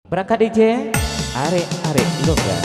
Berangkat DJ, arek-arek longgar.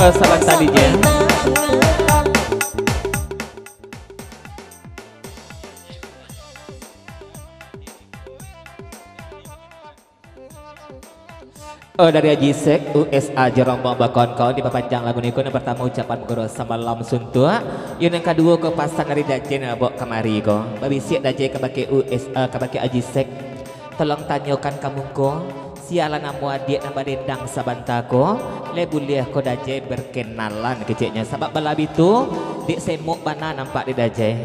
Salam tadinya. Dari Haji Sek USA Jerombong bakon kau di papanjang lagu niku yang pertama ucapan guru samalam suntua yang kedua ke pasang dari dajen bok kemari ko babi siap dajen ke baki USA ke baki Haji Sek tolong tanyakan kamu ko sialan namu adik nama dendang sabantako lebuliah ko dajen berkenalan keciknya sebab balab itu di semuk bana nampak di dajen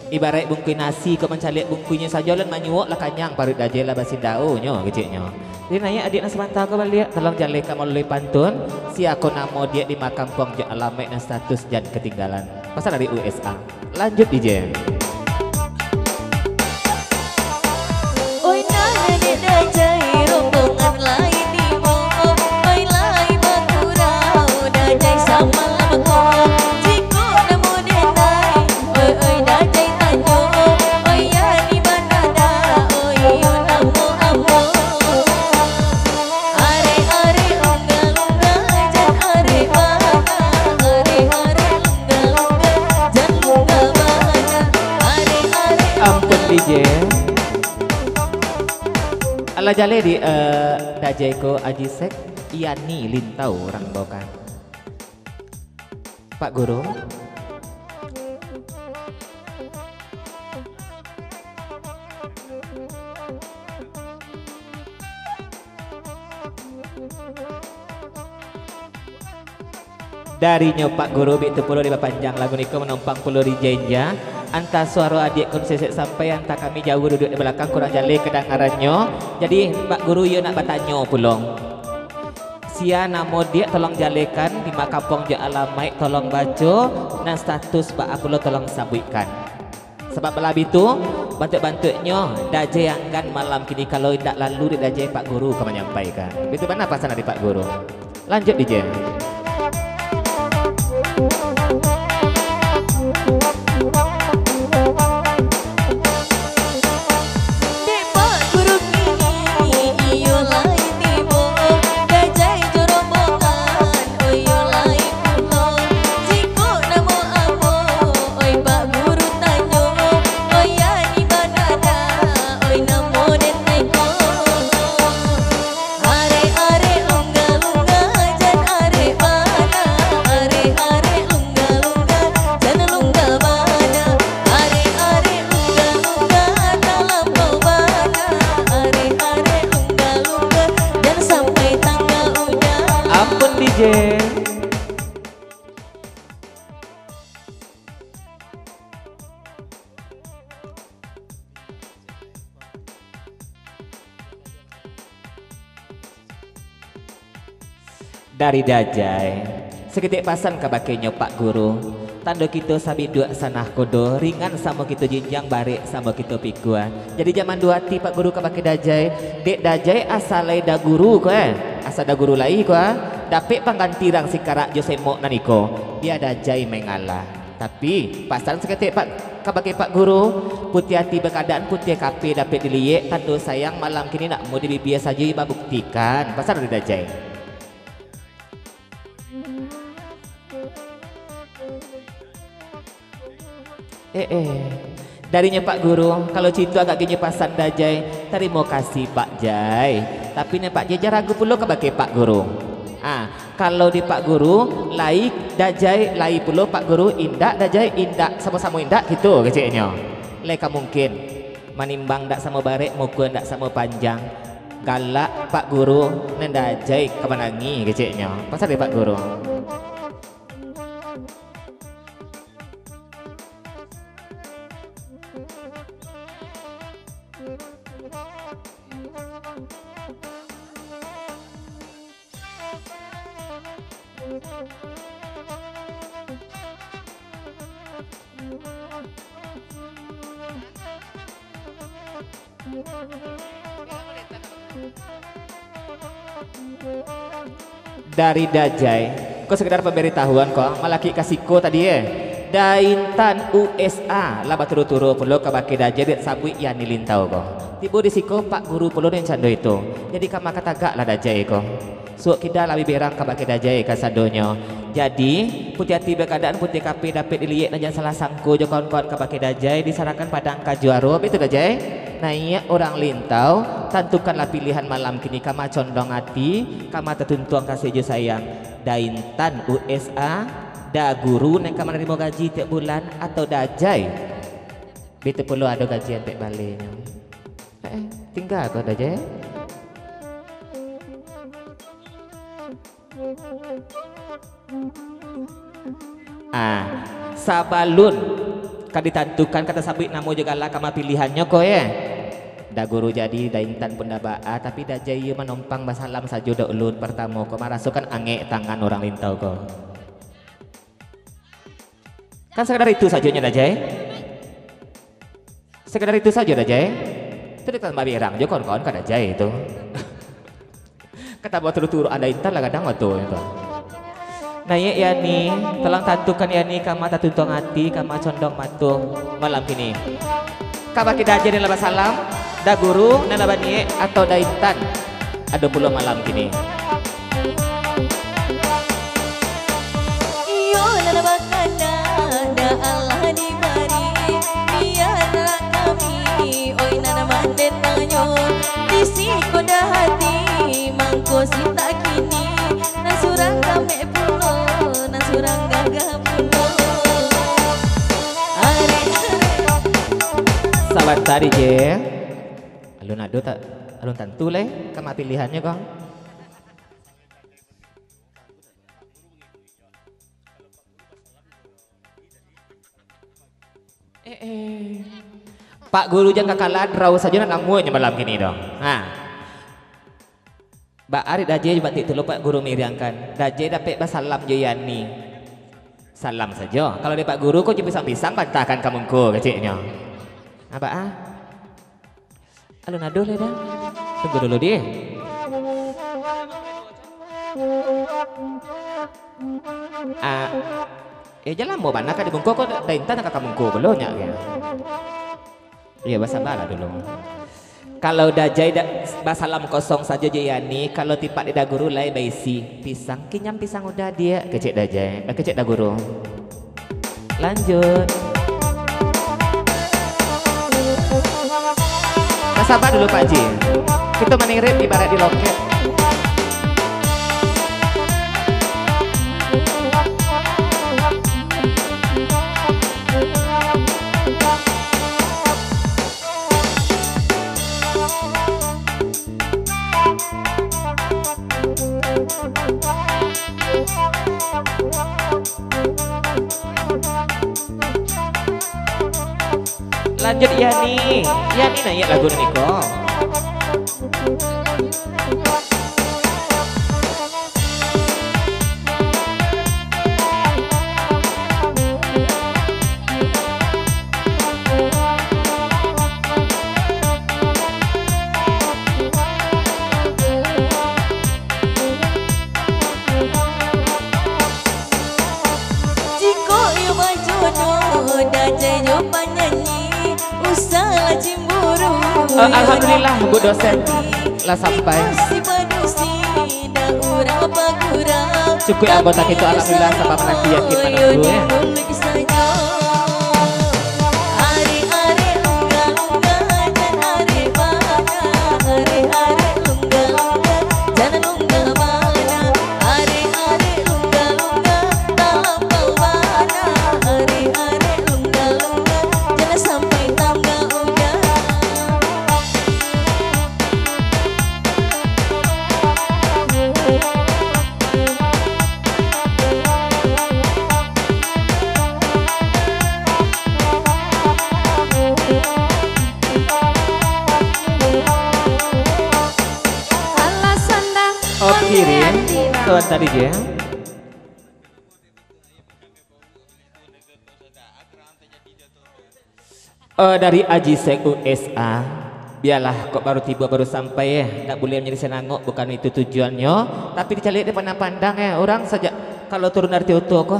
ibarat bungkui nasi ko mencalik bungkuinya saja lan manyuak lah kanyang parit dajen lah basindao nyo keciknya. Jadi nanya adik nas bantah ko balik tolong jaleka melalui pantun si aku namo dia di makam pong je alamek dan status jan ketinggalan pasal dari USA lanjut DJ. Oi nana de dajai rombongan lain di mo oi lai bakurau dajai sama lamako jiko namo denai oi dajai tanyo oi yani banada oi yo namo amo. Ampun DJ ala jale di dajeko Haji Sek Yani lintau orang bokan Pak Guru darinya Pak Guru itu pulau di panjang lagu niku menumpang pulau di Jenja anta suara adik kun sesek sampai anta kami jauh duduk di belakang kurang jale kedengarannya jadi Pak Guru yo nak bertanya pulong sia namo dia tolong jalekan di makapong je alamai tolong baca dan status Pak Apulo tolong sabuikan sebab belab itu bantu-bantunya daje yang kan malam kini kalau tidak lalu di daje Pak Guru kau menyampaikan itu mana pasan dari Pak Guru lanjut DJ. Are are lungga lungga jan are dari Dajai seketik pasan kabakenya Pak Guru tanda kita sabi dua sanah kodo ringan sama kita jinjang barik sama kita pikuan jadi zaman dua ti Pak Guru kabake Dajai dek Dajai asalai da guru ko asal da guru lai ko dapet pangganti rang sikarak jo semok naniko dia Dajai mengalah tapi pasan seketik Pak kabake Pak Guru putih hati berkeadaan putih kape dapat dilihat tanda sayang malam kini nak mau dibibia saja iba buktikan pasan dari Dajai. Darinya Pak Guru kalau cinta agak gini pasan Dajai terima kasih Pak Jai tapi nih Pak Jai ragu pula kabake Pak Guru kalau di Pak Guru lai Dajai lai pula Pak Guru indak Dajai indak sama-sama indak gitu keciknya leka mungkin manimbang ndak sama barek muka ndak sama panjang galak Pak Guru dan Dajai kemenangi keciknya pasal di Pak Guru. Dari Dajai kok sekedar pemberitahuan kok malaki kasiko tadi Daintan USA lah baturu-turu perlu kabake Dajai dit sabui ya nilintau kok tiba disiko Pak Guru perlu yang cando itu jadi kama katagak lah Dajai kok suak kita lebih berang kabake Dajai kasadonyo jadi putih hati berkeadaan putih kape dapat dilihat dan salah sangko jo kawan-kawan kabake Dajai disarankan padang kajuaro itu Dajai nah iya orang lintau tentukanlah pilihan malam kini kama condong hati kama tertuntuang kasih jo sayang Daintan USA da guru neng kama nerima gaji tiap bulan atau Dajai betul perlu ada gajian tiap baliknya tinggal kok Dajai sabalun kan ditentukan kata sabit namo juga lah kama pilihannya kok da guru jadi Daintan pun dah ba'a tapi Dajai menompang basalam saja dah ulun pertama kok marasukan angek tangan orang lintau kok kan sekedar itu sajanya Dajai sekedar itu saja Dajai itu ditambah birang juga kawan-kawan kan Dajai itu kata buat turu-turu ada Intan lah kadang waktu itu nah ya nih telang tentukan ya nih kama tatuntong hati kama condong matu malam kini kabake Dajai dan labas salam da guru dan labanie atau Daintan ada pula malam kini iyo lalabakana da Allah di mari biarlah kami oi nana mandet tanyo disiko dah hati mangko sinta kini nasurang kame pulo nasurang gagah pulo sahabat tadi je alun ado tak alun tentu leh kama pilihannya kong Pak Guru jangan kalah draw saja nak ngamunya malam kini dong Mbak Ari Dajai batik telu Pak Guru miriangkan Dajai dapat basalam jayani salam saja kalau di Pak Guru kok pisang-pisang bantahkan kamu ko keciknya apa alun aduh leh dah tunggu dulu dia jalan mau mana kan di bungkuk kok Daintan nak kamu ko belum ya iya bahasa bala dulu kalau Dajai basalam kosong saja jayani kalau tipak di daguru lai baisi pisang kinyam pisang udah dia kecik Dajai kecik daguru lanjut sabar dulu Pak Ji kita menirip ibarat di loket lanjut Yani nanya lagu Niko Alhamdulillah Bu dosen lah sampai. Cukup anggota kita alhamdulillah sampai menanti yakin menunggu ya. Oh kirim tuan tadi dia. Dari Aji Sek USA. Biarlah kok baru tiba baru sampai ya. Tak boleh menjadi senangok, bukan itu tujuannya. Tapi dicari dia pandang-pandang ya. Orang saja kalau turun dari Tioto kok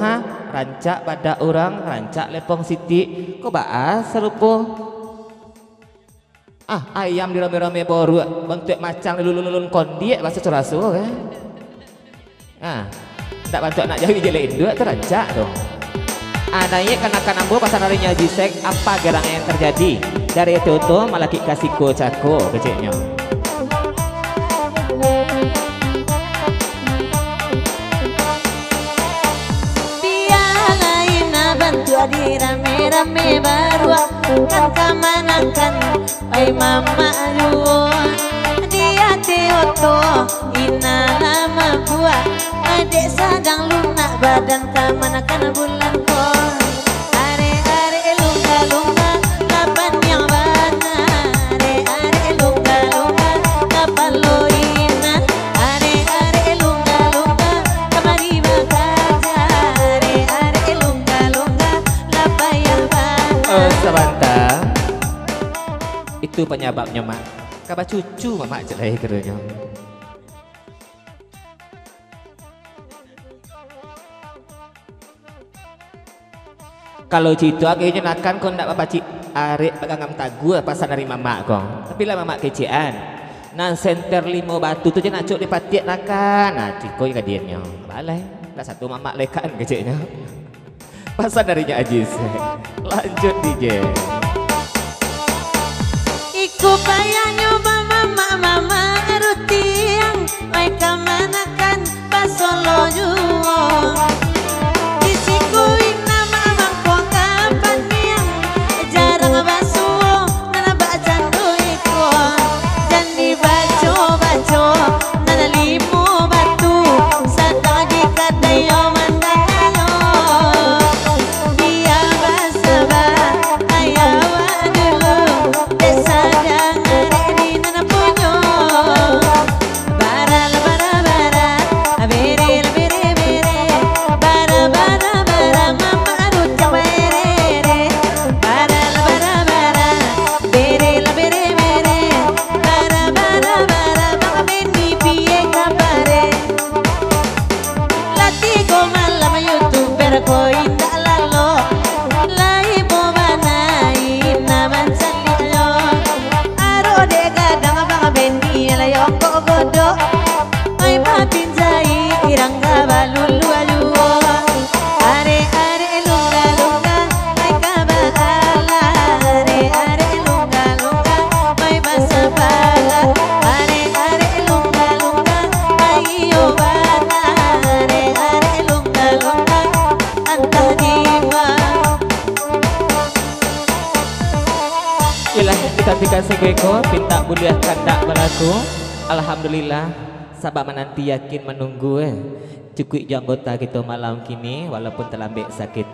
rancak pada orang, rancak Lepong Siti. Kok bahas serupa. Ayam di rame-rame baru bentuk macam lulun kondi bahasa cerasu kan. Tak bantu nak jauh jelek dua terancak dong. Naik kanak-kanak ambo pasal harinya Haji Sek, apa gerang yang terjadi dari itu malah kasih cako kecilnya. Bantu adi rame-rame baru kan kamanakan ay mama aduh dia teoto ina lama buah adek sadang lunak badan kamanakan bulan ko are lunga-lunga kapan yang bana are lunga-lunga kapan lo ina are lunga-lunga kamari bakaja are lunga-lunga sebentar. Itu penyebabnya mak. Kabar cucu mama aja lah keranya. Kalau citu akhirnya nakan kau nak baca cik arek pegangan tagu pasal dari mama kau. Tapi lah mama kecian. Nan center 5 batu tu je nak cuk dipatiak nakan. Ciko yang kadiannya. Balai. Dah satu mama lekan keciknya. Pasal darinya Aji Sek. Lanjut DJ. Iku payah nyoba mama rutiang mai kamanakan pasolo juo. Isiku ina mama ko kapan yang jarang basuo nana bacan duiko. Jani baco nana limo batu sadagi kadayo mandayo. Dia basaba ayawa dulu desa Ketika segeko pinta buliah kandak balaku. Alhamdulillah sabab menanti yakin menunggu cukup anggota kita malam kini walaupun terlambat sakit